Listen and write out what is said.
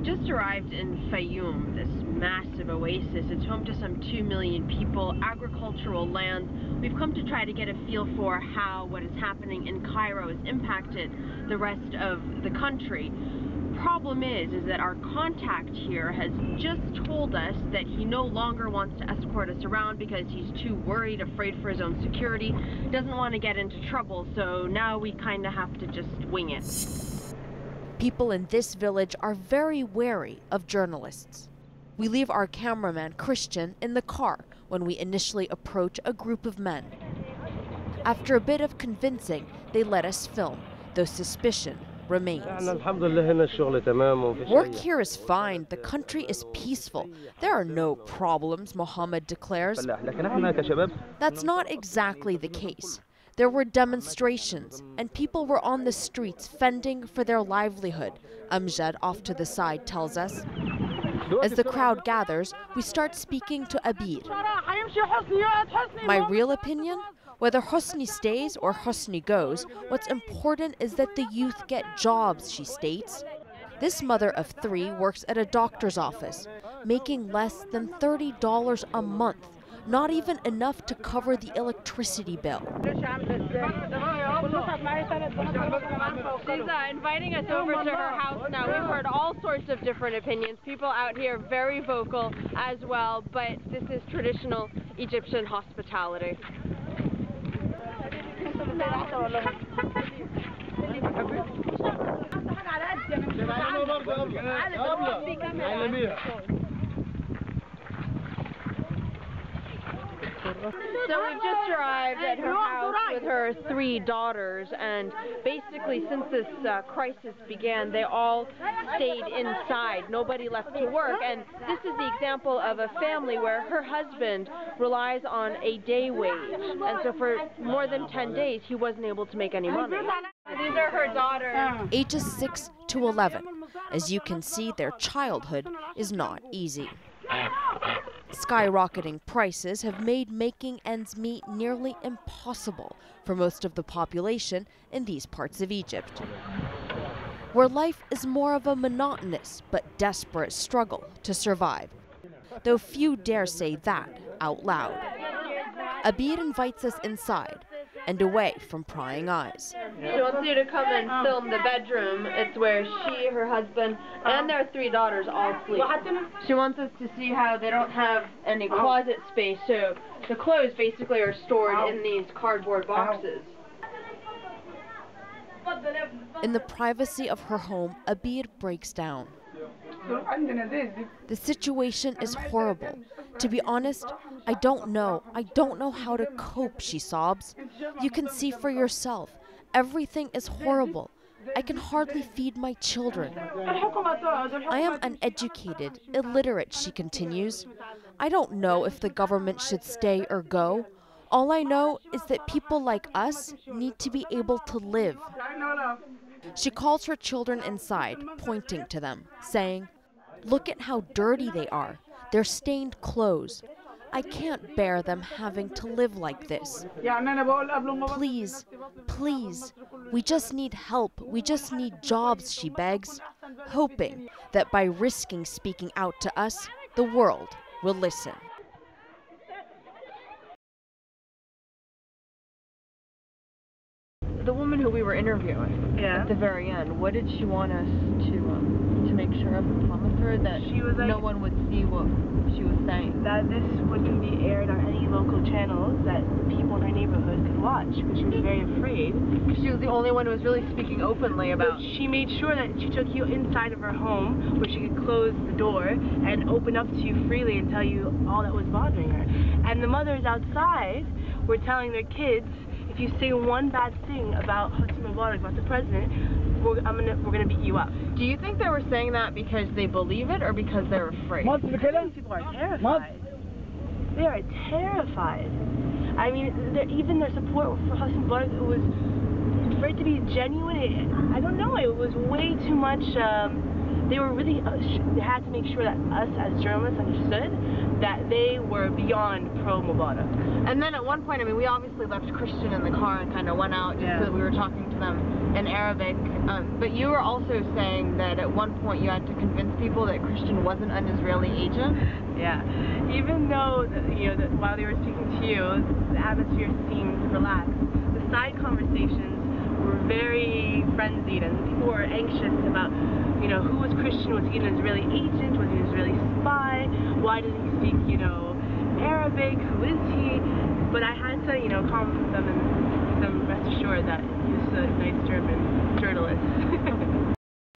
just arrived in Fayoum, this massive oasis. It's home to some 2 million people, agricultural land. We've come to try to get a feel for how what is happening in Cairo has impacted the rest of the country. Problem is that our contact here has just told us that he no longer wants to escort us around because he's too worried, afraid for his own security, doesn't want to get into trouble, so now we kind of have to just wing it. People in this village are very wary of journalists. We leave our cameraman, Christian, in the car when we initially approach a group of men. After a bit of convincing, they let us film, though suspicion remains. Work here is fine. The country is peaceful. There are no problems, Mohammed declares. That's not exactly the case. There were demonstrations, and people were on the streets fending for their livelihood, Amjad off to the side tells us. As the crowd gathers, we start speaking to Abir. My real opinion? Whether Hosni stays or Hosni goes, what's important is that the youth get jobs, she states. This mother of 3 works at a doctor's office, making less than $30 a month. Not even enough to cover the electricity bill. She's inviting us over to her house now. We've heard all sorts of different opinions. People out here very vocal as well, but this is traditional Egyptian hospitality. So we've just arrived at her house with her 3 daughters, and basically since this crisis began, they all stayed inside. Nobody left to work, and this is the example of a family where her husband relies on a day wage, and so for more than 10 days he wasn't able to make any money. These are her daughters. Ages 6 to 11. As you can see, their childhood is not easy. Skyrocketing prices have made making ends meet nearly impossible for most of the population in these parts of Egypt, where life is more of a monotonous but desperate struggle to survive, though few dare say that out loud. Abir invites us inside and away from prying eyes. She wants you to come and film the bedroom. It's where she, her husband, and their 3 daughters all sleep. She wants us to see how they don't have any closet space, so the clothes basically are stored in these cardboard boxes. In the privacy of her home, Abir breaks down. The situation is horrible. To be honest, I don't know how to cope, she sobs. You can see for yourself. Everything is horrible. I can hardly feed my children. I am uneducated, illiterate, she continues. I don't know if the government should stay or go. All I know is that people like us need to be able to live. She calls her children inside, pointing to them, saying, "Look at how dirty they are. They're stained clothes. I can't bear them having to live like this. Please, please, we just need help. We just need jobs," she begs, hoping that by risking speaking out to us, the world will listen. The woman who we were interviewing at the very end, what did she want us to make sure of and promise her that she was like, no one would see what she was saying? That this wouldn't be aired on any local channels that people in her neighborhood could watch, because she was very afraid. She was the only one who was really speaking openly about... So she made sure that she took you inside of her home where she could close the door and open up to you freely and tell you all that was bothering her. And the mothers outside were telling their kids, if you say one bad thing about Hosni Mubarak, about the president, we're gonna beat you up. Do you think they were saying that because they believe it or because they're afraid? I think people are terrified. They are terrified. I mean, even their support for Hosni Mubarak, it was, for it to be genuine, I don't know, it was way too much they were really, they had to make sure that us as journalists understood that they were beyond pro-Mubarak. And then at one point, I mean, we obviously left Christian in the car and kind of went out just so that we were talking to them in Arabic. But you were also saying that at one point you had to convince people that Christian wasn't an Israeli agent. Yeah. Even though, while they were speaking to you, the atmosphere seemed relaxed, the side conversations were very frenzied, and people were anxious about, who was Christian? Was he an Israeli agent? Was he an Israeli spy? Why didn't he speak, Arabic? Who is he? But I had to, calm them and rest assured that he was a nice German journalist.